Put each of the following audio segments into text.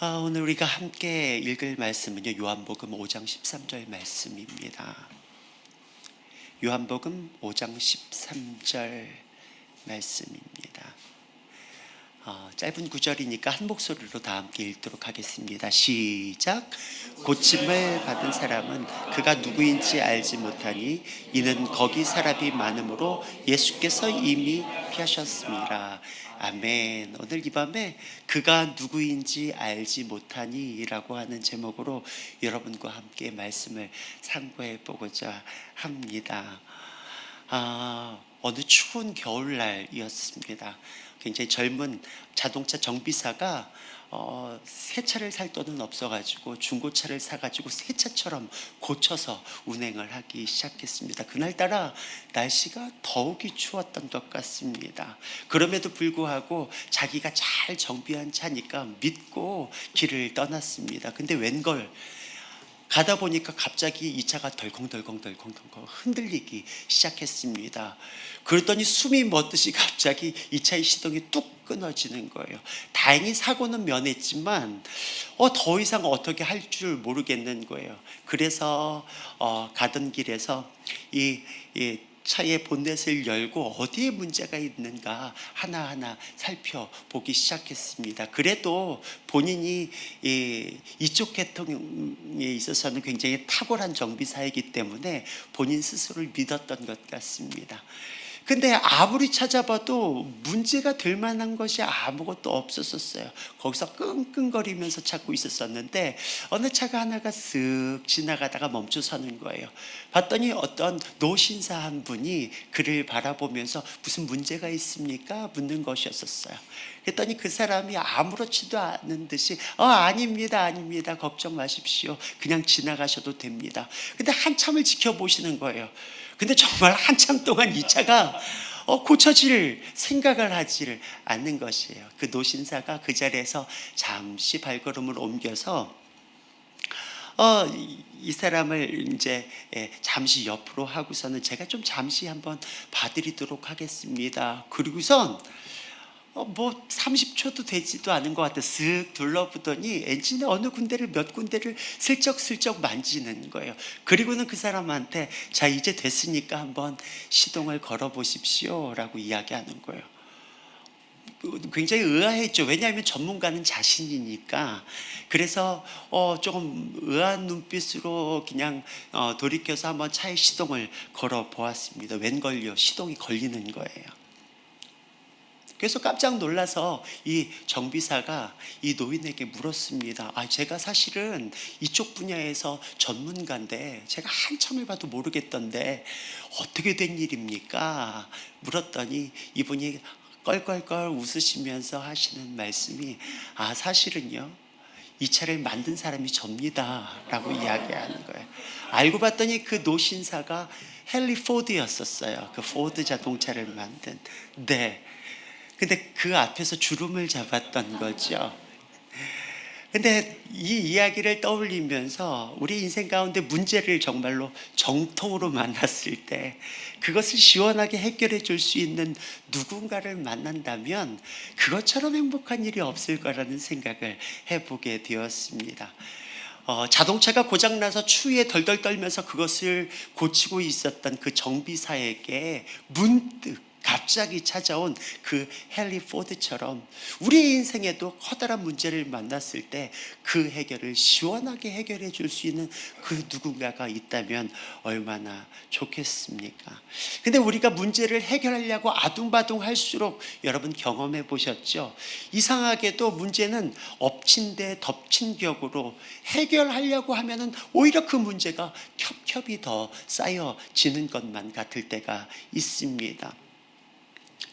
오늘 우리가 함께 읽을 말씀은요, 요한복음 5장 13절 말씀입니다. 요한복음 5장 13절 말씀입니다. 짧은 구절이니까 한 목소리로 다 함께 읽도록 하겠습니다. 시작. 고침을 받은 사람은 그가 누구인지 알지 못하니 이는 거기 사람이 많으므로 예수께서 이미 피하셨습니다. 아멘. 오늘 이 밤에 그가 누구인지 알지 못하니 라고 하는 제목으로 여러분과 함께 말씀을 상고해 보고자 합니다. 어느 추운 겨울날이었습니다. 굉장히 젊은 자동차 정비사가 새 차를 살 돈은 없어가지고 중고차를 사가지고 새 차처럼 고쳐서 운행을 하기 시작했습니다. 그날따라 날씨가 더욱이 추웠던 것 같습니다. 그럼에도 불구하고 자기가 잘 정비한 차니까 믿고 길을 떠났습니다. 근데 웬걸 가다 보니까 갑자기 이 차가 덜컹덜컹 흔들리기 시작했습니다. 그랬더니 숨이 멎듯이 갑자기 이 차의 시동이 뚝 끊어지는 거예요. 다행히 사고는 면했지만 더 이상 어떻게 할 줄 모르겠는 거예요. 그래서 가던 길에서 이 차의 본넷을 열고 어디에 문제가 있는가 하나하나 살펴보기 시작했습니다. 그래도 본인이 이쪽 계통에 있어서는 굉장히 탁월한 정비사이기 때문에 본인 스스로를 믿었던 것 같습니다. 근데 아무리 찾아봐도 문제가 될 만한 것이 아무것도 없었어요. 거기서 끙끙거리면서 찾고 있었는데 어느 차가 하나가 쓱 지나가다가 멈춰서는 거예요. 봤더니 어떤 노신사 한 분이 그를 바라보면서 무슨 문제가 있습니까? 묻는 것이었어요. 그랬더니 그 사람이 아무렇지도 않은 듯이 아닙니다 걱정 마십시오, 그냥 지나가셔도 됩니다. 근데 한참을 지켜보시는 거예요. 근데 정말 한참 동안 이 차가 고쳐질 생각을 하지를 않는 것이에요. 그 노신사가 그 자리에서 잠시 발걸음을 옮겨서 이 사람을 이제 잠시 옆으로 하고서는 제가 좀 잠시 한번 봐드리도록 하겠습니다. 그리고선 30초도 되지도 않은 것 같아 쓱 둘러보더니 엔진의 어느 군데를 몇 군데를 슬쩍슬쩍 만지는 거예요. 그리고는 그 사람한테 자 이제 됐으니까 한번 시동을 걸어 보십시오 라고 이야기하는 거예요. 굉장히 의아했죠. 왜냐하면 전문가는 자신이니까. 그래서 조금 의아한 눈빛으로 그냥 돌이켜서 한번 차의 시동을 걸어 보았습니다. 웬걸요, 시동이 걸리는 거예요. 그래서 깜짝 놀라서 이 정비사가 이 노인에게 물었습니다. 제가 사실은 이쪽 분야에서 전문가인데 제가 한참을 봐도 모르겠던데 어떻게 된 일입니까? 물었더니 이분이 껄껄껄 웃으시면서 하시는 말씀이 사실은요, 이 차를 만든 사람이 접니다 라고 이야기하는 거예요. 알고 봤더니 그 노신사가 헨리 포드였었어요. 그 포드 자동차를 만든. 네. 근데 그 앞에서 주름을 잡았던 거죠. 근데 이 이야기를 떠올리면서 우리 인생 가운데 문제를 정말로 정통으로 만났을 때 그것을 시원하게 해결해 줄 수 있는 누군가를 만난다면 그것처럼 행복한 일이 없을 거라는 생각을 해보게 되었습니다. 자동차가 고장나서 추위에 덜덜 떨면서 그것을 고치고 있었던 그 정비사에게 문득 갑자기 찾아온 그 헨리 포드처럼 우리 인생에도 커다란 문제를 만났을 때 그 해결을 시원하게 해결해 줄 수 있는 그 누군가가 있다면 얼마나 좋겠습니까? 근데 우리가 문제를 해결하려고 아둥바둥 할수록 여러분 경험해 보셨죠? 이상하게도 문제는 엎친 데 덮친 격으로 해결하려고 하면은 오히려 그 문제가 겹겹이 더 쌓여지는 것만 같을 때가 있습니다.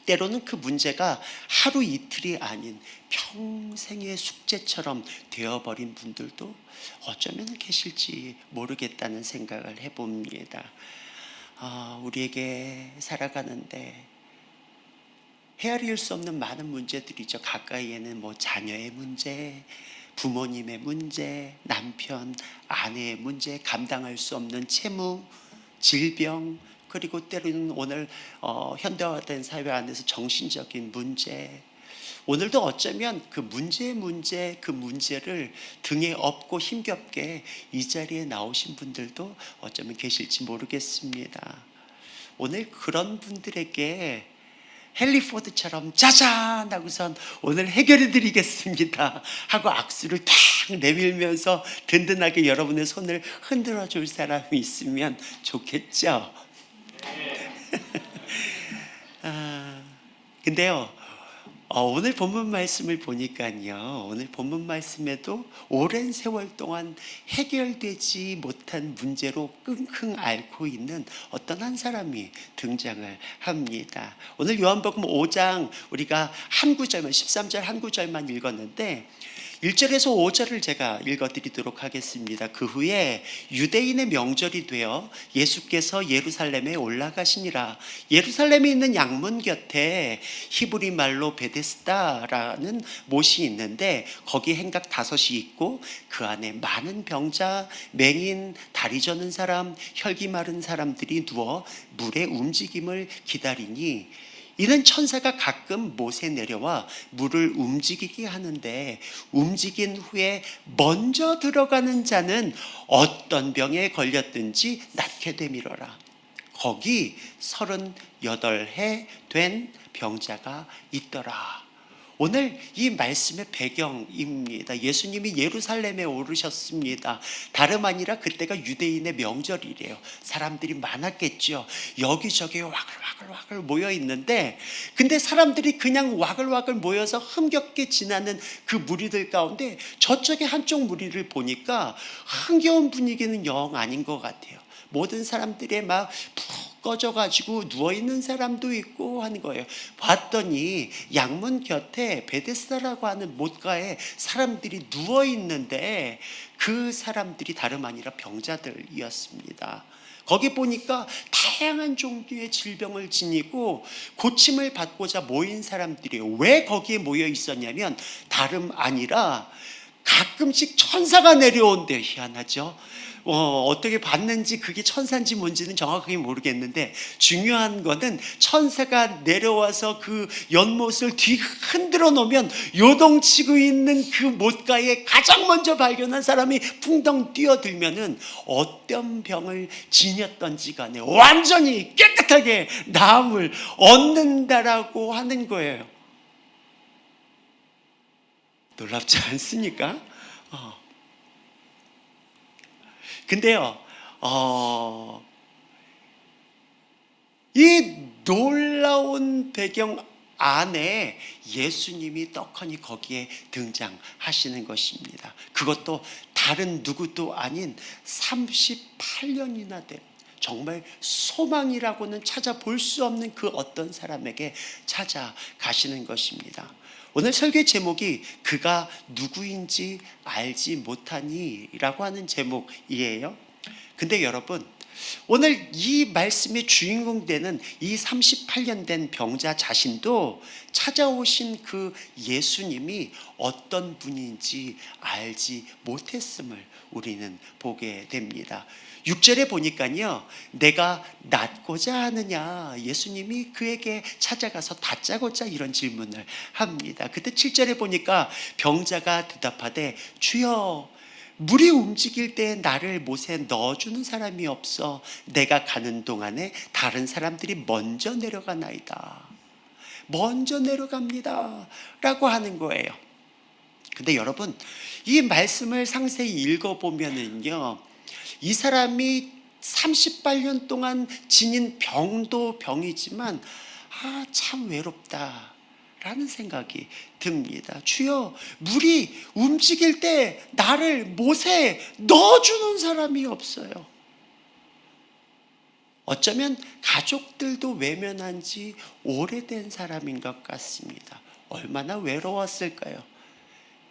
때로는 그 문제가 하루 이틀이 아닌 평생의 숙제처럼 되어버린 분들도 어쩌면 계실지 모르겠다는 생각을 해봅니다. 우리에게 살아가는데 헤아릴 수 없는 많은 문제들이죠. 가까이에는 자녀의 문제, 부모님의 문제, 남편, 아내의 문제, 감당할 수 없는 채무, 질병, 그리고 때로는 오늘 현대화된 사회 안에서 정신적인 문제, 오늘도 어쩌면 그 문제를 등에 업고 힘겹게 이 자리에 나오신 분들도 어쩌면 계실지 모르겠습니다. 오늘 그런 분들에게 헨리 포드처럼 짜잔 하고선 오늘 해결해 드리겠습니다 하고 악수를 탁 내밀면서 든든하게 여러분의 손을 흔들어 줄 사람이 있으면 좋겠죠. 근데요, 오늘 본문 말씀을 보니까요, 오늘 본문 말씀에도 오랜 세월 동안 해결되지 못한 문제로 끙끙 앓고 있는 어떤 한 사람이 등장을 합니다. 오늘 요한복음 5장 우리가 한 구절만, 13절 한 구절만 읽었는데 1절에서 5절을 제가 읽어드리도록 하겠습니다. 그 후에 유대인의 명절이 되어 예수께서 예루살렘에 올라가시니라. 예루살렘에 있는 양문 곁에 히브리 말로 베데스다라는 못이 있는데 거기 행각 5이 있고 그 안에 많은 병자, 맹인, 다리 저는 사람, 혈기 마른 사람들이 누워 물의 움직임을 기다리니 이는 천사가 가끔 못에 내려와 물을 움직이게 하는데 움직인 후에 먼저 들어가는 자는 어떤 병에 걸렸든지 낫게 되밀어라. 거기 38해 된 병자가 있더라. 오늘 이 말씀의 배경입니다. 예수님이 예루살렘에 오르셨습니다. 다름 아니라 그때가 유대인의 명절이래요. 사람들이 많았겠죠. 여기저기 와글와글 모여 있는데, 근데 사람들이 그냥 와글와글 모여서 흥겹게 지나는 그 무리들 가운데 저쪽에 한쪽 무리를 보니까 흥겨운 분위기는 영 아닌 것 같아요. 모든 사람들이 막 푹 꺼져가지고 누워있는 사람도 있고 하는 거예요. 봤더니 양문 곁에 베데스다라고 하는 못가에 사람들이 누워있는데 그 사람들이 다름 아니라 병자들이었습니다. 거기 보니까 다양한 종류의 질병을 지니고 고침을 받고자 모인 사람들이 왜 거기에 모여 있었냐면 다름 아니라 가끔씩 천사가 내려온대요. 희한하죠. 어떻게 봤는지 그게 천사인지 뭔지는 정확하게 모르겠는데 중요한 거는 천사가 내려와서 그 연못을 뒤 흔들어 놓으면 요동치고 있는 그 못가에 가장 먼저 발견한 사람이 풍덩 뛰어들면은 어떤 병을 지녔던지 간에 완전히 깨끗하게 나음을 얻는다라고 하는 거예요. 놀랍지 않습니까? 근데요, 이 놀라운 배경 안에 예수님이 떡하니 거기에 등장하시는 것입니다. 그것도 다른 누구도 아닌 38년이나 된 정말 소망이라고는 찾아볼 수 없는 그 어떤 사람에게 찾아가시는 것입니다. 오늘 설교의 제목이 그가 누구인지 알지 못하니 라고 하는 제목이에요. 근데 여러분, 오늘 이 말씀의 주인공 되는 이 38년 된 병자 자신도 찾아오신 그 예수님이 어떤 분인지 알지 못했음을 우리는 보게 됩니다. 6절에 보니까요, 내가 낫고자 하느냐, 예수님이 그에게 찾아가서 다짜고짜 이런 질문을 합니다. 그때 7절에 보니까 병자가 대답하되 주여 물이 움직일 때 나를 못에 넣어주는 사람이 없어 내가 가는 동안에 다른 사람들이 먼저 내려가나이다. 먼저 내려갑니다 라고 하는 거예요. 근데 여러분, 이 말씀을 상세히 읽어보면은요, 이 사람이 38년 동안 지닌 병도 병이지만 참 외롭다 라는 생각이 듭니다. 주여, 물이 움직일 때 나를 못에 넣어주는 사람이 없어요. 어쩌면 가족들도 외면한 지 오래된 사람인 것 같습니다. 얼마나 외로웠을까요?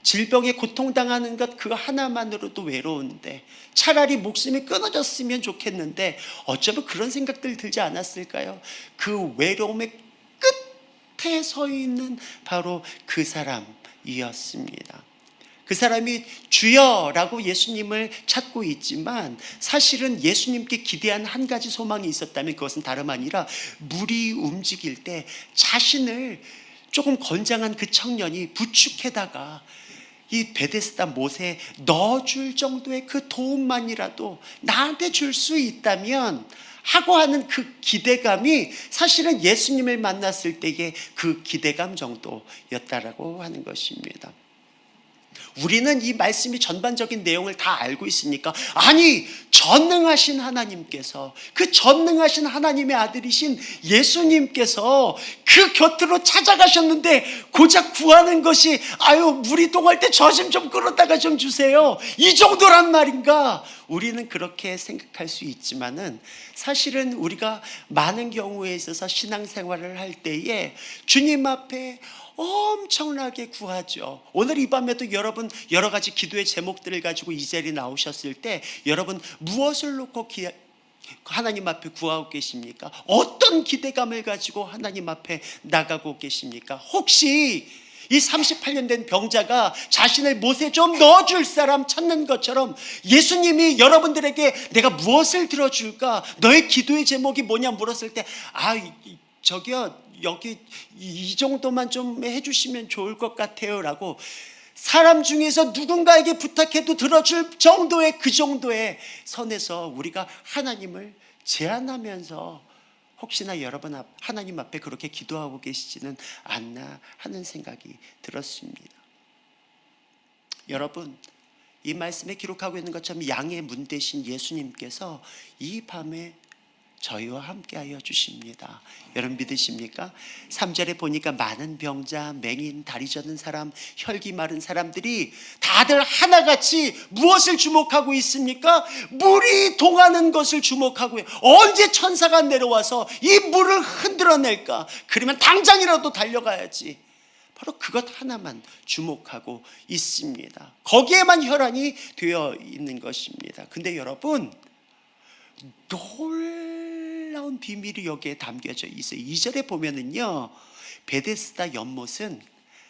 질병에 고통당하는 것 그 하나만으로도 외로운데 차라리 목숨이 끊어졌으면 좋겠는데 어쩌면 그런 생각들 들지 않았을까요? 그 외로움의 끝에 서 있는 바로 그 사람이었습니다. 그 사람이 주여라고 예수님을 찾고 있지만 사실은 예수님께 기대한 한 가지 소망이 있었다면 그것은 다름 아니라 물이 움직일 때 자신을 조금 건장한 그 청년이 부축해다가 이 베데스다 못에 넣어줄 정도의 그 도움만이라도 나한테 줄 수 있다면 하고 하는 그 기대감이 사실은 예수님을 만났을 때의 그 기대감 정도였다라고 하는 것입니다. 우리는 이 말씀이 전반적인 내용을 다 알고 있으니까, 아니 전능하신 하나님께서, 그 전능하신 하나님의 아들이신 예수님께서 그 곁으로 찾아가셨는데 고작 구하는 것이 물이 동할 때 저 좀 끌어다가 좀 주세요, 이 정도란 말인가? 우리는 그렇게 생각할 수 있지만은 사실은 우리가 많은 경우에 있어서 신앙생활을 할 때에 주님 앞에 엄청나게 구하죠. 오늘 이 밤에도 여러분 여러 가지 기도의 제목들을 가지고 이 자리에 나오셨을 때 여러분 무엇을 놓고 하나님 앞에 구하고 계십니까? 어떤 기대감을 가지고 하나님 앞에 나가고 계십니까? 혹시 이 38년 된 병자가 자신을 못에 좀 넣어줄 사람 찾는 것처럼 예수님이 여러분들에게 내가 무엇을 들어줄까? 너의 기도의 제목이 뭐냐 물었을 때 저기요, 여기 이 정도만 좀 해주시면 좋을 것 같아요 라고 사람 중에서 누군가에게 부탁해도 들어줄 정도의 그 정도의 선에서 우리가 하나님을 제안하면서 혹시나 여러분 하나님 앞에 그렇게 기도하고 계시지는 않나 하는 생각이 들었습니다. 여러분, 이 말씀에 기록하고 있는 것처럼 양의 문 대신 예수님께서 이 밤에 저희와 함께하여 주십니다. 여러분 믿으십니까? 3절에 보니까 많은 병자, 맹인, 다리 젖는 사람, 혈기 마른 사람들이 다들 하나같이 무엇을 주목하고 있습니까? 물이 동하는 것을 주목하고, 언제 천사가 내려와서 이 물을 흔들어낼까? 그러면 당장이라도 달려가야지. 바로 그것 하나만 주목하고 있습니다. 거기에만 혈안이 되어 있는 것입니다. 근데 여러분, 놀라운 비밀이 여기에 담겨져 있어요. 2절에 보면은요, 베데스다 연못은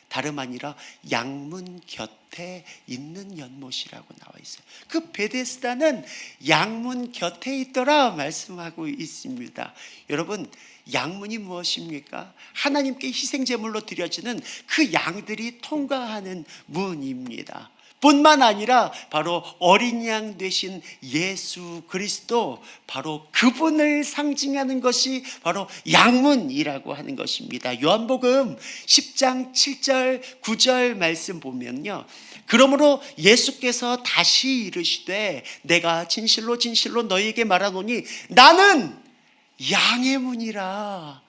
다름 아니라 양문 곁에 있는 연못이라고 나와 있어요. 그 베데스다는 양문 곁에 있더라 말씀하고 있습니다. 여러분, 양문이 무엇입니까? 하나님께 희생제물로 드려지는 그 양들이 통과하는 문입니다. 뿐만 아니라 바로 어린 양 되신 예수 그리스도, 바로 그분을 상징하는 것이 바로 양문이라고 하는 것입니다. 요한복음 10장 7절 9절 말씀 보면요, 그러므로 예수께서 다시 이르시되 내가 진실로 진실로 너희에게 말하노니 나는 양의 문이라.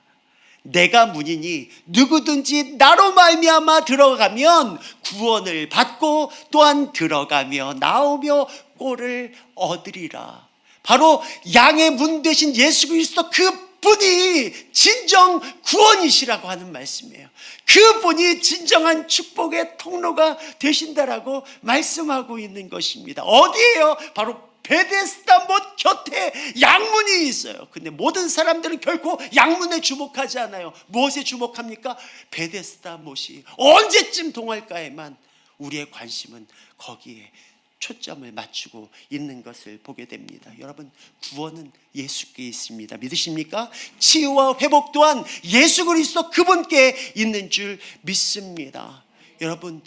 내가 문이니 누구든지 나로 말미암아 들어가면 구원을 받고 또한 들어가며 나오며 꼴을 얻으리라. 바로 양의 문 되신 예수 그리스도, 그분이 진정 구원이시라고 하는 말씀이에요. 그분이 진정한 축복의 통로가 되신다라고 말씀하고 있는 것입니다. 어디예요? 바로 베데스다 못 곁에 양문이 있어요. 근데 모든 사람들은 결코 양문에 주목하지 않아요. 무엇에 주목합니까? 베데스다 못이 언제쯤 동할까에만 우리의 관심은 거기에 초점을 맞추고 있는 것을 보게 됩니다. 여러분, 구원은 예수께 있습니다. 믿으십니까? 치유와 회복 또한 예수 그리스도 그분께 있는 줄 믿습니다. 여러분,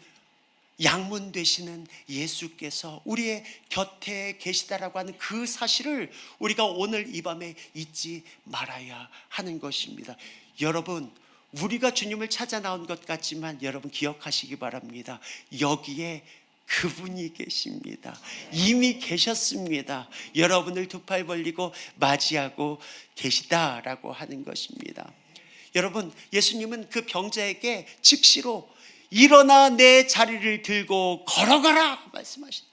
양문 되시는 예수께서 우리의 곁에 계시다라고 하는 그 사실을 우리가 오늘 이 밤에 잊지 말아야 하는 것입니다. 여러분, 우리가 주님을 찾아 나온 것 같지만 여러분 기억하시기 바랍니다. 여기에 그분이 계십니다. 이미 계셨습니다. 여러분을 두 팔 벌리고 맞이하고 계시다라고 하는 것입니다. 여러분, 예수님은 그 병자에게 즉시로 일어나 내 자리를 들고 걸어가라 말씀하신.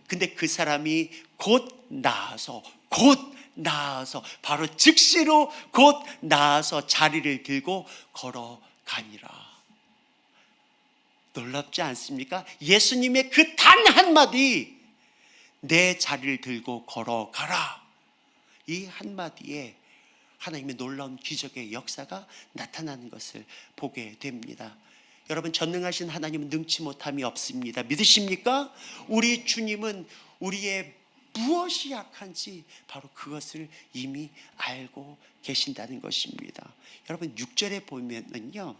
근데 그 사람이 곧 나아서 바로 즉시로 곧 나아서 자리를 들고 걸어가니라. 놀랍지 않습니까? 예수님의 그 단 한마디, 내 자리를 들고 걸어가라, 이 한마디에 하나님의 놀라운 기적의 역사가 나타나는 것을 보게 됩니다. 여러분, 전능하신 하나님은 능치 못함이 없습니다. 믿으십니까? 우리 주님은 우리의 무엇이 약한지 바로 그것을 이미 알고 계신다는 것입니다. 여러분, 6절에 보면은요,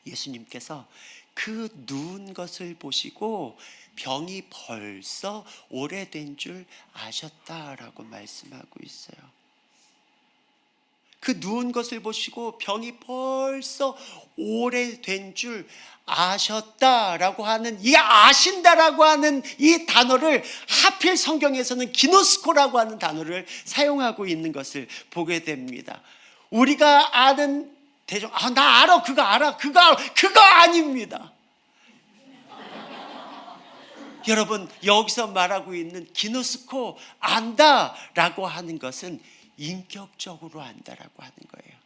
예수님께서 그 누운 것을 보시고 병이 벌써 오래된 줄 아셨다라고 말씀하고 있어요. 그 누운 것을 보시고 병이 벌써 오래된 줄 아셨다라고 하는, 이 아신다라고 하는 이 단어를 하필 성경에서는 기노스코라고 하는 단어를 사용하고 있는 것을 보게 됩니다. 우리가 아는 나 알아, 그거 알아, 그거 아닙니다. 여러분, 여기서 말하고 있는 기노스코, 안다라고 하는 것은 인격적으로 안다라고 하는 거예요.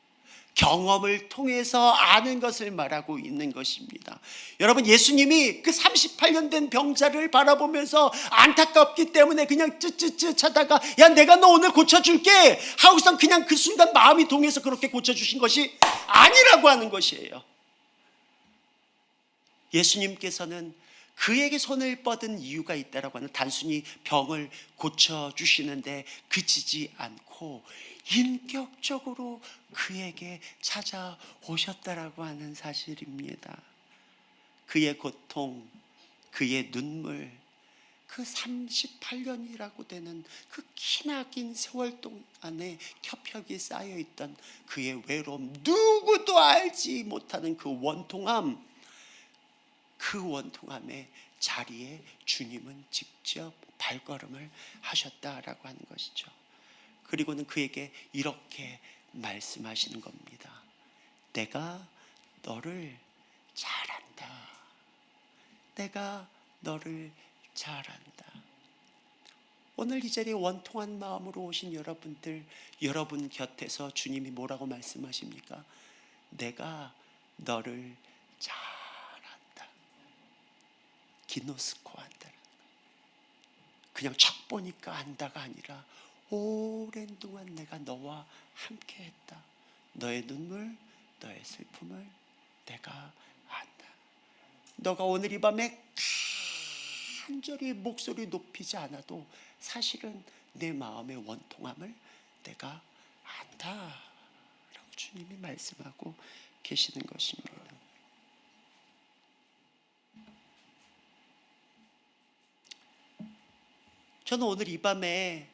경험을 통해서 아는 것을 말하고 있는 것입니다. 여러분, 예수님이 그 38년 된 병자를 바라보면서 안타깝기 때문에 그냥 쯔쯔쯔 하다가 야, 내가 너 오늘 고쳐줄게 하고선 그냥 그 순간 마음이 동해서 그렇게 고쳐주신 것이 아니라고 하는 것이에요. 예수님께서는 그에게 손을 뻗은 이유가 있다라고 하는, 단순히 병을 고쳐주시는데 그치지 않고 인격적으로 그에게 찾아오셨다라고 하는 사실입니다. 그의 고통, 그의 눈물, 그 38년이라고 되는 그 기나긴 세월 동안에 겹겹이 쌓여있던 그의 외로움, 누구도 알지 못하는 그 원통함, 그 원통함의 자리에 주님은 직접 발걸음을 하셨다라고 하는 것이죠. 그리고는 그에게 이렇게 말씀하시는 겁니다. 내가 너를 잘 안다. 내가 너를 잘 안다. 오늘 이 자리에 원통한 마음으로 오신 여러분들, 여러분 곁에서 주님이 뭐라고 말씀하십니까? 내가 너를 잘 안다. 기노스코 안다라는 거예요. 그냥 척 보니까 안다가 아니라 오랜 동안 내가 너와 함께 했다. 너의 눈물, 너의 슬픔을 내가 안다. 너가 오늘 이 밤에 간절히 목소리 높이지 않아도 사실은 내 마음의 원통함을 내가 안다 라고 주님이 말씀하고 계시는 것입니다. 저는 오늘 이 밤에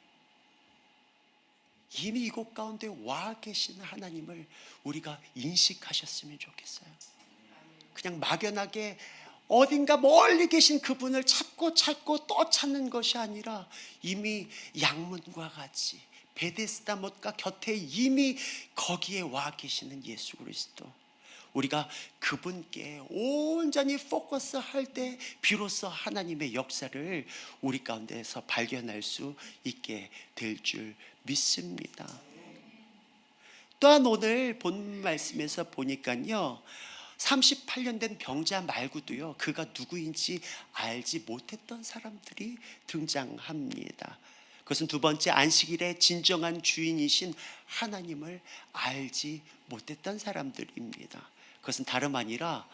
이미 이곳 가운데 와 계시는 하나님을 우리가 인식하셨으면 좋겠어요. 그냥 막연하게 어딘가 멀리 계신 그분을 찾고 또 찾는 것이 아니라 이미 양문과 같이 베데스다 못가 곁에 이미 거기에 와 계시는 예수 그리스도, 우리가 그분께 온전히 포커스할 때 비로소 하나님의 역사를 우리 가운데에서 발견할 수 있게 될 줄 믿습니다. 또한 오늘 본 말씀에서 보니까요, 38년 된 병자 말고도요, 그가 누구인지 알지 못했던 사람들이 등장합니다. 그것은 두 번째, 안식일의 진정한 주인이신 하나님을 알지 못했던 사람들입니다. 그것은 다름 아니라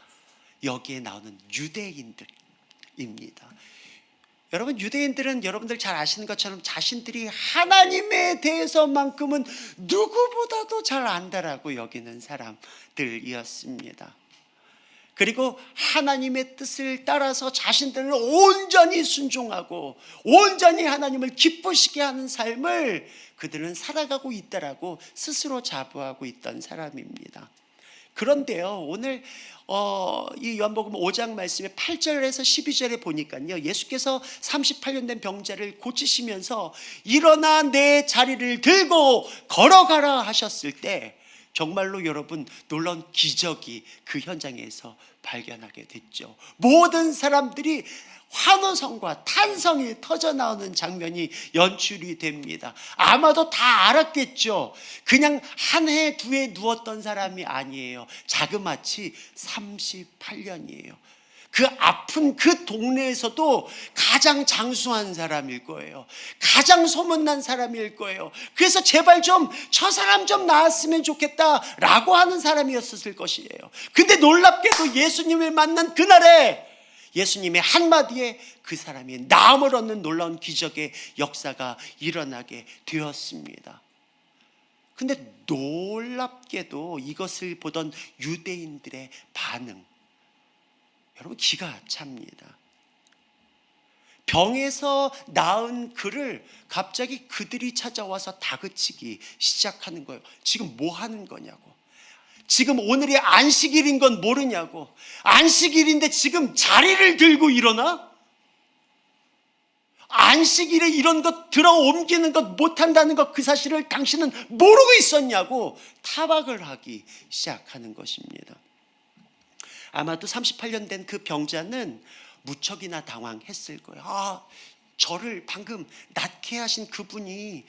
여기에 나오는 유대인들입니다. 여러분, 유대인들은 여러분들 잘 아시는 것처럼 자신들이 하나님에 대해서만큼은 누구보다도 잘 안다라고 여기는 사람들이었습니다. 그리고 하나님의 뜻을 따라서 자신들을 온전히 순종하고 온전히 하나님을 기쁘시게 하는 삶을 그들은 살아가고 있다라고 스스로 자부하고 있던 사람입니다. 그런데요, 오늘 이 요한복음 5장 말씀에 8절에서 12절에 보니까요, 예수께서 38년 된 병자를 고치시면서 일어나 내 자리를 들고 걸어가라 하셨을 때 정말로 여러분, 놀라운 기적이 그 현장에서 발견하게 됐죠. 모든 사람들이 환호성과 탄성이 터져나오는 장면이 연출이 됩니다. 아마도 다 알았겠죠. 그냥 한 해, 두 해 누웠던 사람이 아니에요. 자그마치 38년이에요. 그 아픈 그 동네에서도 가장 장수한 사람일 거예요. 가장 소문난 사람일 거예요. 그래서 제발 좀 저 사람 좀 나았으면 좋겠다라고 하는 사람이었을 것이에요. 근데 놀랍게도 예수님을 만난 그날에 예수님의 한마디에 그 사람이 나음을 얻는 놀라운 기적의 역사가 일어나게 되었습니다. 근데 놀랍게도 이것을 보던 유대인들의 반응, 여러분 기가 찹니다. 병에서 나은 그를 갑자기 그들이 찾아와서 다그치기 시작하는 거예요. 지금 뭐 하는 거냐고. 지금 오늘이 안식일인 건 모르냐고. 안식일인데 지금 자리를 들고 일어나? 안식일에 이런 것 들어 옮기는 것 못한다는 것, 그 사실을 당신은 모르고 있었냐고 타박을 하기 시작하는 것입니다. 아마도 38년 된 그 병자는 무척이나 당황했을 거예요. 저를 방금 낫게 하신 그분이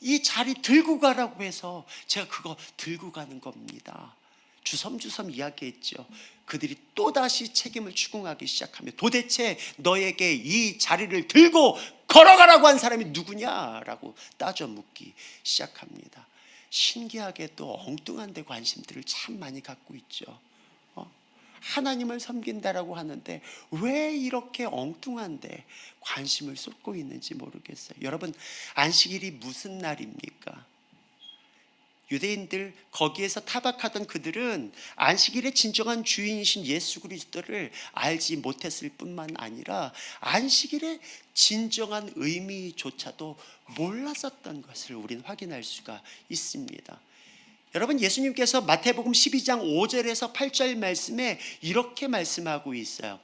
이 자리 들고 가라고 해서 제가 그거 들고 가는 겁니다. 주섬주섬 이야기했죠. 그들이 또다시 책임을 추궁하기 시작하며 도대체 너에게 이 자리를 들고 걸어가라고 한 사람이 누구냐라고 따져 묻기 시작합니다. 신기하게도 엉뚱한 데 관심들을 참 많이 갖고 있죠. 하나님을 섬긴다라고 하는데 왜 이렇게 엉뚱한데 관심을 쏟고 있는지 모르겠어요. 여러분, 안식일이 무슨 날입니까? 유대인들 거기에서 타박하던 그들은 안식일의 진정한 주인이신 예수 그리스도를 알지 못했을 뿐만 아니라 안식일의 진정한 의미조차도 몰랐었던 것을 우리는 확인할 수가 있습니다. 여러분, 예수님께서 마태복음 12장 5절에서 8절 말씀에 이렇게 말씀하고 있어요.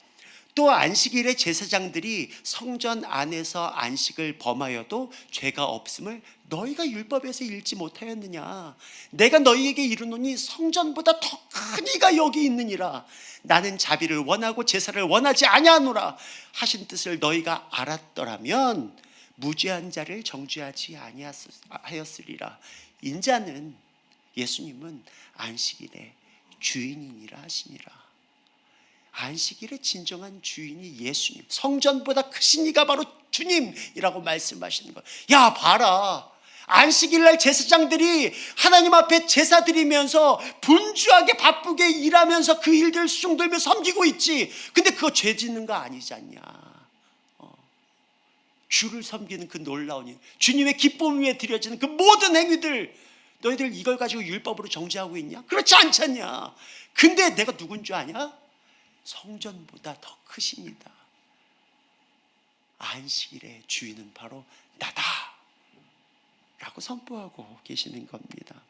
또 안식일에 제사장들이 성전 안에서 안식을 범하여도 죄가 없음을 너희가 율법에서 읽지 못하였느냐. 내가 너희에게 이르노니 성전보다 더 큰 이가 여기 있느니라. 나는 자비를 원하고 제사를 원하지 아니하노라 하신 뜻을 너희가 알았더라면 무죄한 자를 정죄하지 아니하였으리라. 인자는, 예수님은 안식일의 주인이니라 하시니라. 안식일의 진정한 주인이 예수님, 성전보다 크신 이가 바로 주님이라고 말씀하시는 거예요. 야, 봐라, 안식일날 제사장들이 하나님 앞에 제사 드리면서 분주하게 바쁘게 일하면서 그 일들 수종들며 섬기고 있지. 근데 그거 죄 짓는 거 아니지 않냐. 주를 섬기는 그 놀라운 일, 주님의 기쁨 위에 드려지는 그 모든 행위들, 너희들 이걸 가지고 율법으로 정죄하고 있냐? 그렇지 않잖냐. 근데 내가 누군 줄 아냐? 성전보다 더 크십니다. 안식일의 주인은 바로 나다 라고 선포하고 계시는 겁니다.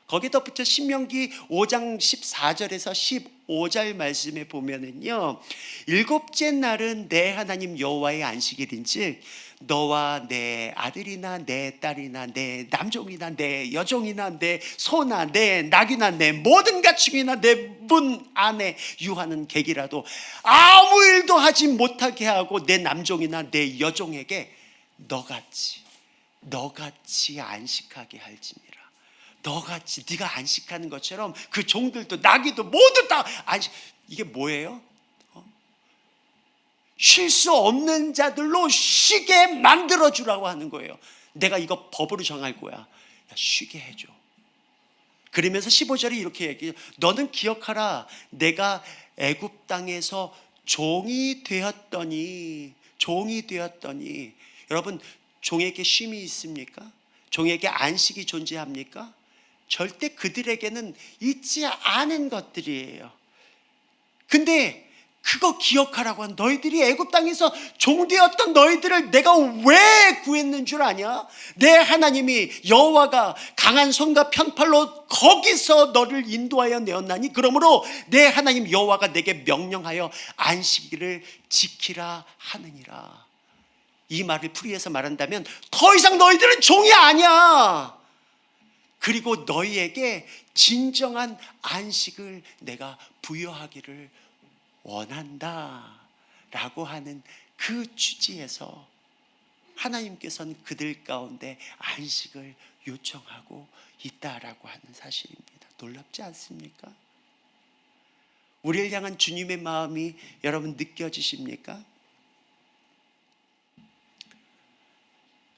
거기에 덧붙여 신명기 5장 14절에서 15절 말씀에 보면은요, 일곱째 날은 내 하나님 여호와의 안식일인즉 너와 내 아들이나 내 딸이나 내 남종이나 내 여종이나 내 소나 내 낙이나 내 모든 가축이나 내 문 안에 유하는 객이라도 아무 일도 하지 못하게 하고 내 남종이나 내 여종에게 너같이 안식하게 할지니라. 너같이, 네가 안식하는 것처럼 그 종들도 나귀도 모두 다 안식. 이게 뭐예요? 쉴 수 없는 자들로 쉬게 만들어주라고 하는 거예요. 내가 이거 법으로 정할 거야. 야, 쉬게 해줘. 그러면서 15절에 이렇게 얘기해요. 너는 기억하라. 내가 애굽 땅에서 종이 되었더니. 여러분, 종에게 쉼이 있습니까? 종에게 안식이 존재합니까? 절대 그들에게는 있지 않은 것들이에요. 근데 그거 기억하라고 한, 너희들이 애굽 땅에서 종되었던 너희들을 내가 왜 구했는 줄 아냐? 내 하나님이 여호와가 강한 손과 편팔로 거기서 너를 인도하여 내었나니 그러므로 내 하나님 여호와가 내게 명령하여 안식일을 지키라 하느니라. 이 말을 풀이해서 말한다면 더 이상 너희들은 종이 아니야. 그리고 너희에게 진정한 안식을 내가 부여하기를 원한다 라고 하는 그 취지에서 하나님께서는 그들 가운데 안식을 요청하고 있다라고 하는 사실입니다. 놀랍지 않습니까? 우리를 향한 주님의 마음이 여러분 느껴지십니까?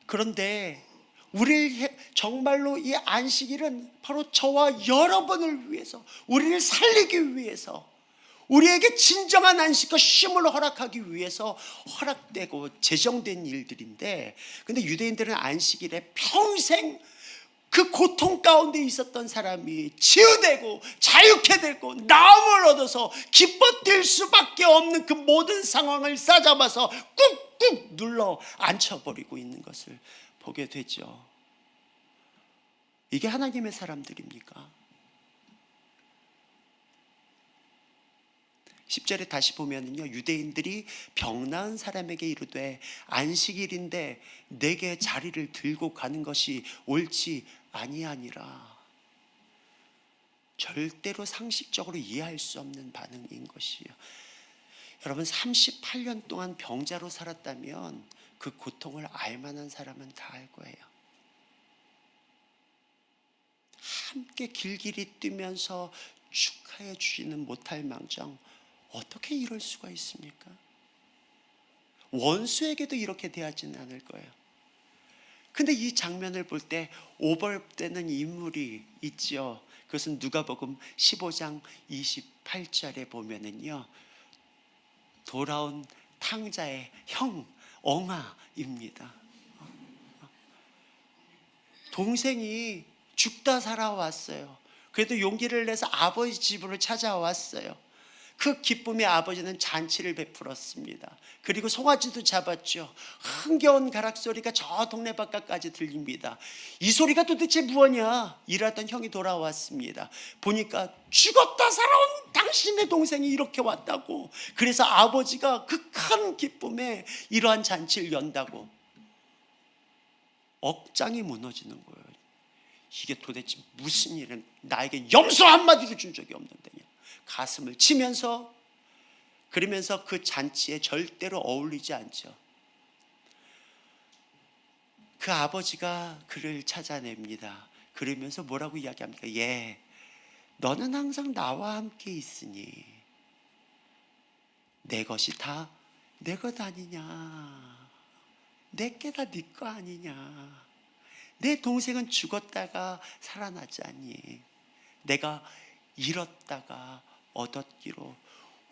그런데 우리를 정말로 이 안식일은 바로 저와 여러분을 위해서, 우리를 살리기 위해서, 우리에게 진정한 안식과 쉼을 허락하기 위해서 허락되고 제정된 일들인데, 근데 유대인들은 안식일에 평생 그 그 고통 가운데 있었던 사람이 치유되고 자유케 되고 나음을 얻어서 기뻐 뛸 수밖에 없는 그 모든 상황을 싸잡아서 꾹꾹 눌러 앉혀버리고 있는 것을 보게 되죠. 이게 하나님의 사람들입니까? 10절에 다시 보면은요, 유대인들이 병나은 사람에게 이르되 안식일인데 내게 자리를 들고 가는 것이 옳지 아니하니라. 절대로 상식적으로 이해할 수 없는 반응인 것이에요. 여러분, 38년 동안 병자로 살았다면 그 고통을 알만한 사람은 다 알 거예요. 함께 길길이 뛰면서 축하해 주지는 못할 망정 어떻게 이럴 수가 있습니까? 원수에게도 이렇게 대하지는 않을 거예요. 근데 이 장면을 볼 때 오버랩되는 인물이 있죠. 그것은 누가복음 15장 28절에 보면은요, 돌아온 탕자의 형 엉아입니다. 동생이 죽다 살아왔어요. 그래도 용기를 내서 아버지 집으로 찾아왔어요. 그 기쁨에 아버지는 잔치를 베풀었습니다. 그리고 송아지도 잡았죠. 흥겨운 가락소리가 저 동네 바깥까지 들립니다. 이 소리가 도대체 무엇이냐? 일하던 형이 돌아왔습니다. 보니까 죽었다 살아온 당신의 동생이 이렇게 왔다고. 그래서 아버지가 그 큰 기쁨에 이러한 잔치를 연다고. 억장이 무너지는 거예요. 이게 도대체 무슨 일은 나에게 염소 한마디도 준 적이 없는데, 가슴을 치면서, 그러면서 그 잔치에 절대로 어울리지 않죠. 그 아버지가 그를 찾아냅니다. 그러면서 뭐라고 이야기합니까? 예, 너는 항상 나와 함께 있으니 내 것이 다 내 것 아니냐, 내게 다 네 거 아니냐, 내 동생은 죽었다가 살아나지 않니, 내가 잃었다가 얻었기로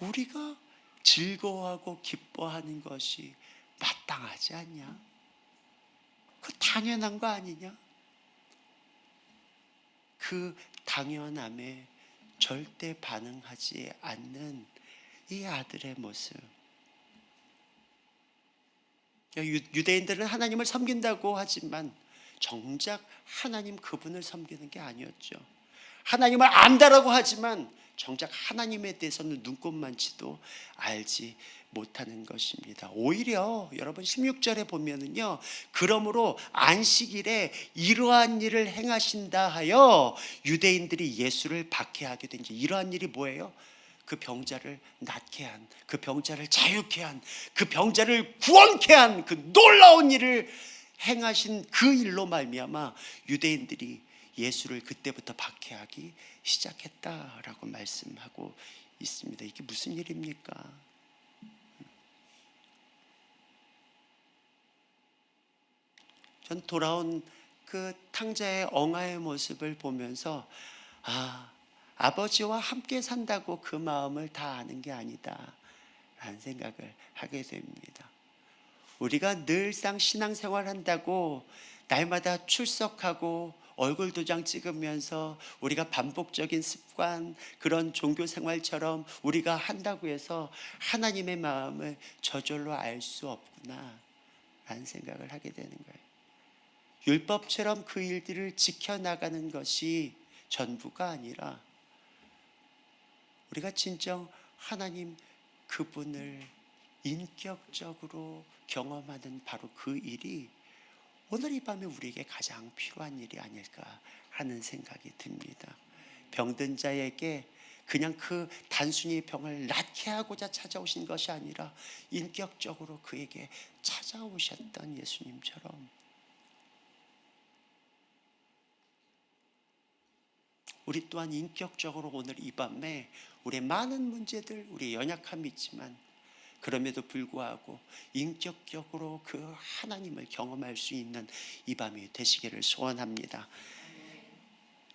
우리가 즐거워하고 기뻐하는 것이 마땅하지 않냐? 그 당연한 거 아니냐? 그 당연함에 절대 반응하지 않는 이 아들의 모습. 유대인들은 하나님을 섬긴다고 하지만 정작 하나님 그분을 섬기는 게 아니었죠. 하나님을 안다라고 하지만 정작 하나님에 대해서는 눈꼽만치도 알지 못하는 것입니다. 오히려 여러분 16절에 보면은요, 그러므로 안식일에 이러한 일을 행하신다 하여 유대인들이 예수를 박해하게 된 이러한 일이 뭐예요? 그 병자를 낫게 한, 그 병자를 자유케 한, 그 병자를 구원케 한 그 놀라운 일을 행하신 그 일로 말미암아 유대인들이 예수를 그때부터 박해하기 시작했다라고 말씀하고 있습니다. 이게 무슨 일입니까? 전 돌아온 그 탕자의 엉아의 모습을 보면서 아버지와 함께 산다고 그 마음을 다 아는 게 아니다 라는 생각을 하게 됩니다. 우리가 늘상 신앙생활 한다고 날마다 출석하고 얼굴 도장 찍으면서 우리가 반복적인 습관, 그런 종교생활처럼 우리가 한다고 해서 하나님의 마음을 저절로 알 수 없구나 라는 생각을 하게 되는 거예요. 율법처럼 그 일들을 지켜나가는 것이 전부가 아니라 우리가 진정 하나님 그분을 인격적으로 경험하는 바로 그 일이 오늘 이 밤에 우리에게 가장 필요한 일이 아닐까 하는 생각이 듭니다. 병든 자에게 그냥 그 단순히 병을 낫게 하고자 찾아오신 것이 아니라 인격적으로 그에게 찾아오셨던 예수님처럼 우리 또한 인격적으로 오늘 이 밤에 우리의 많은 문제들, 우리의 연약함이 있지만 그럼에도 불구하고 인격적으로 그 하나님을 경험할 수 있는 이 밤이 되시기를 소원합니다.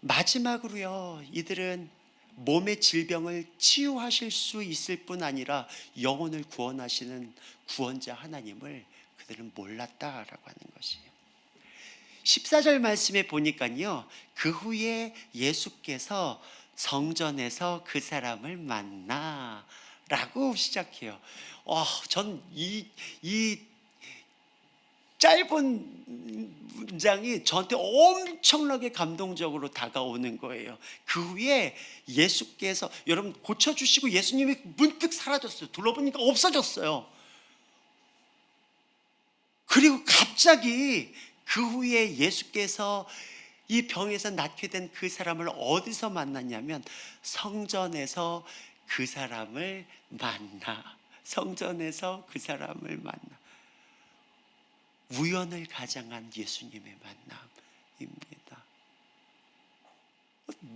마지막으로요, 이들은 몸의 질병을 치유하실 수 있을 뿐 아니라 영혼을 구원하시는 구원자 하나님을 그들은 몰랐다라고 하는 것이에요. 14절 말씀에 보니까요, 그 후에 예수께서 성전에서 그 사람을 만나 라고 시작해요. 전 이 짧은 문장이 저한테 엄청나게 감동적으로 다가오는 거예요. 그 후에 예수께서, 여러분 고쳐주시고 예수님이 문득 사라졌어요. 둘러보니까 없어졌어요. 그리고 갑자기 그 후에 예수께서 이 병에서 낫게 된 그 사람을 어디서 만났냐면 성전에서 그 사람을 만나. 성전에서 그 사람을 만나. 우연을 가장한 예수님의 만남입니다.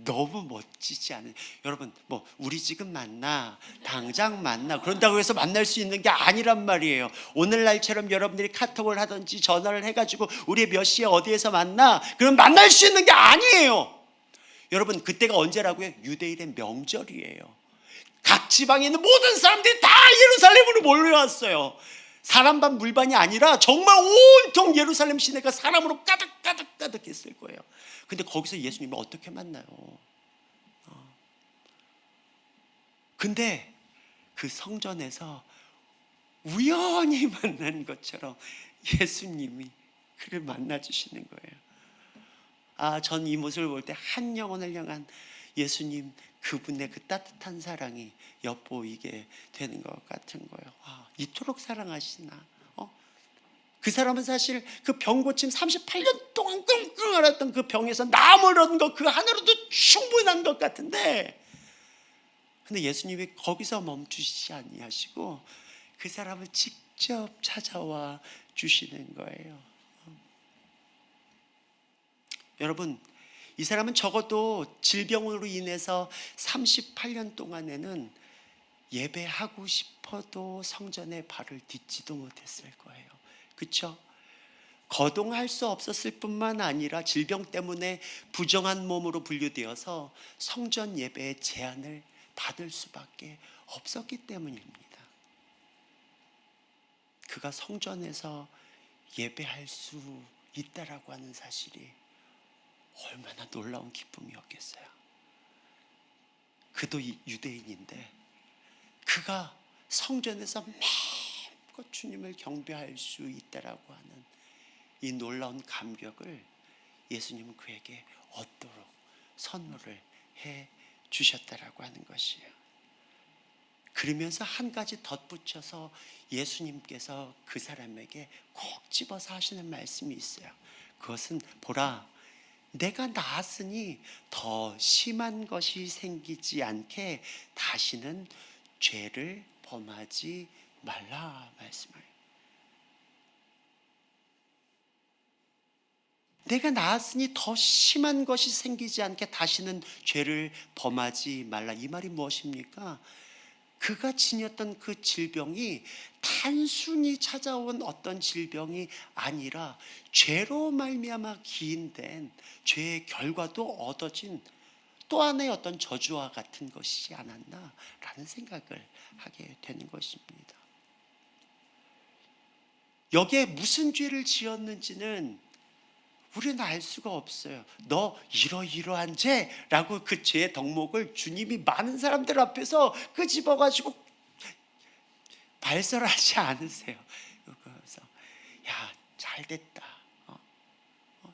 너무 멋지지 않아요? 여러분, 우리 지금 만나, 당장 만나, 그런다고 해서 만날 수 있는 게 아니란 말이에요. 오늘날처럼 여러분들이 카톡을 하든지 전화를 해가지고 우리 몇 시에 어디에서 만나, 그럼 만날 수 있는 게 아니에요. 여러분, 그때가 언제라고요? 유대인의 명절이에요. 각 지방에 있는 모든 사람들이 다 예루살렘으로 몰려왔어요. 사람 반 물반이 아니라 정말 온통 예루살렘 시내가 사람으로 가득했을 거예요. 근데 거기서 예수님을 어떻게 만나요? 근데 그 성전에서 우연히 만난 것처럼 예수님이 그를 만나주시는 거예요. 전 이 모습을 볼 때 한 영혼을 향한 예수님, 그분의 그 따뜻한 사랑이 엿보이게 되는 것 같은 거예요. 이토록 사랑하시나? 그 사람은 사실 그 병 고침 38년 동안 끙끙 앓았던 그 병에서 남을 얻은 것, 그 하나로도 충분한 것 같은데, 근데 예수님이 거기서 멈추시지 아니하시고 그 사람을 직접 찾아와 주시는 거예요. 여러분, 이 사람은 적어도 질병으로 인해서 38년 동안에는 예배하고 싶어도 성전에 발을 딛지도 못했을 거예요. 그렇죠? 거동할 수 없었을 뿐만 아니라 질병 때문에 부정한 몸으로 분류되어서 성전 예배의 제한을 받을 수밖에 없었기 때문입니다. 그가 성전에서 예배할 수 있다라고 하는 사실이 얼마나 놀라운 기쁨이었겠어요. 그도 유대인인데 그가 성전에서 마음껏 주님을 경배할 수 있다라고 하는 이 놀라운 감격을 예수님은 그에게 얻도록 선물을 해 주셨다라고 하는 것이에요. 그러면서 한 가지 덧붙여서 예수님께서 그 사람에게 콕 집어서 하시는 말씀이 있어요. 그것은 보라, 내가 나았으니 더 심한 것이 생기지 않게 다시는 죄를 범하지 말라 말씀을. 내가 나았으니 더 심한 것이 생기지 않게 다시는 죄를 범하지 말라. 이 말이 무엇입니까? 그가 지녔던 그 질병이 단순히 찾아온 어떤 질병이 아니라 죄로 말미암아 기인된 죄의 결과도 얻어진 또 하나의 어떤 저주와 같은 것이지 않았나라는 생각을 하게 되는 것입니다. 여기에 무슨 죄를 지었는지는 우리는 알 수가 없어요. 너 이러이러한 죄라고 그 죄의 덕목을 주님이 많은 사람들 앞에서 끄집어가지고 발설하지 않으세요. 그래서 야, 잘됐다.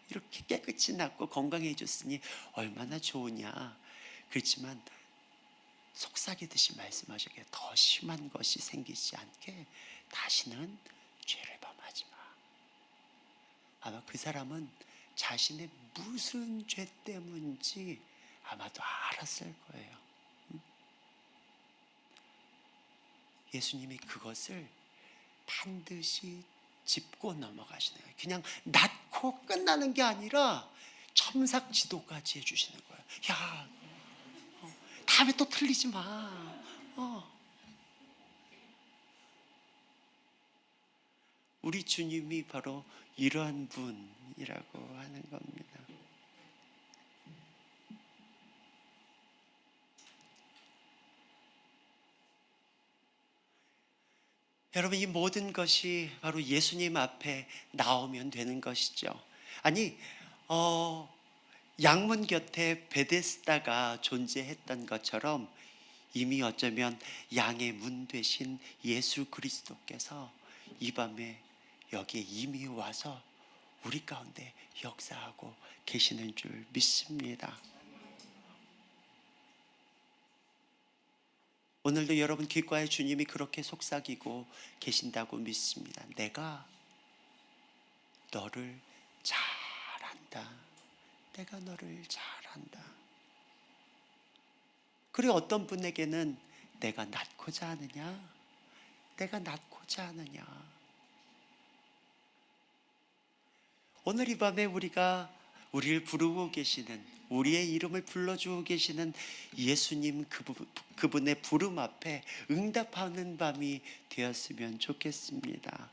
이렇게 깨끗이 낫고 건강해졌으니 얼마나 좋으냐. 그렇지만 속삭이듯이 말씀하셨기에 더 심한 것이 생기지 않게 다시는 죄를 범하지 마. 아마 그 사람은 자신의 무슨 죄 때문인지 아마도 알았을 거예요. 예수님이 그것을 반드시 짚고 넘어가시는 거예요. 그냥 낫고 끝나는 게 아니라 첨삭지도까지 해주시는 거예요. 야, 다음에 또 틀리지 마. 우리 주님이 바로 이러한 분이라고 하는 겁니다. 여러분, 이 모든 것이 바로 예수님 앞에 나오면 되는 것이죠. 아니, 양문 곁에 베데스다가 존재했던 것처럼 이미 어쩌면 양의 문 되신 예수 그리스도께서 이 밤에 여기에 이미 와서 우리 가운데 역사하고 계시는 줄 믿습니다. 오늘도 여러분 귓가에 주님이 그렇게 속삭이고 계신다고 믿습니다. 내가 너를 잘한다. 내가 너를 잘한다. 그리고 어떤 분에게는 내가 낳고자 하느냐? 내가 낳고자 하느냐? 오늘 이 밤에 우리를 부르고 계시는, 우리의 이름을 불러주고 계시는 예수님 그분의 부름 앞에 응답하는 밤이 되었으면 좋겠습니다.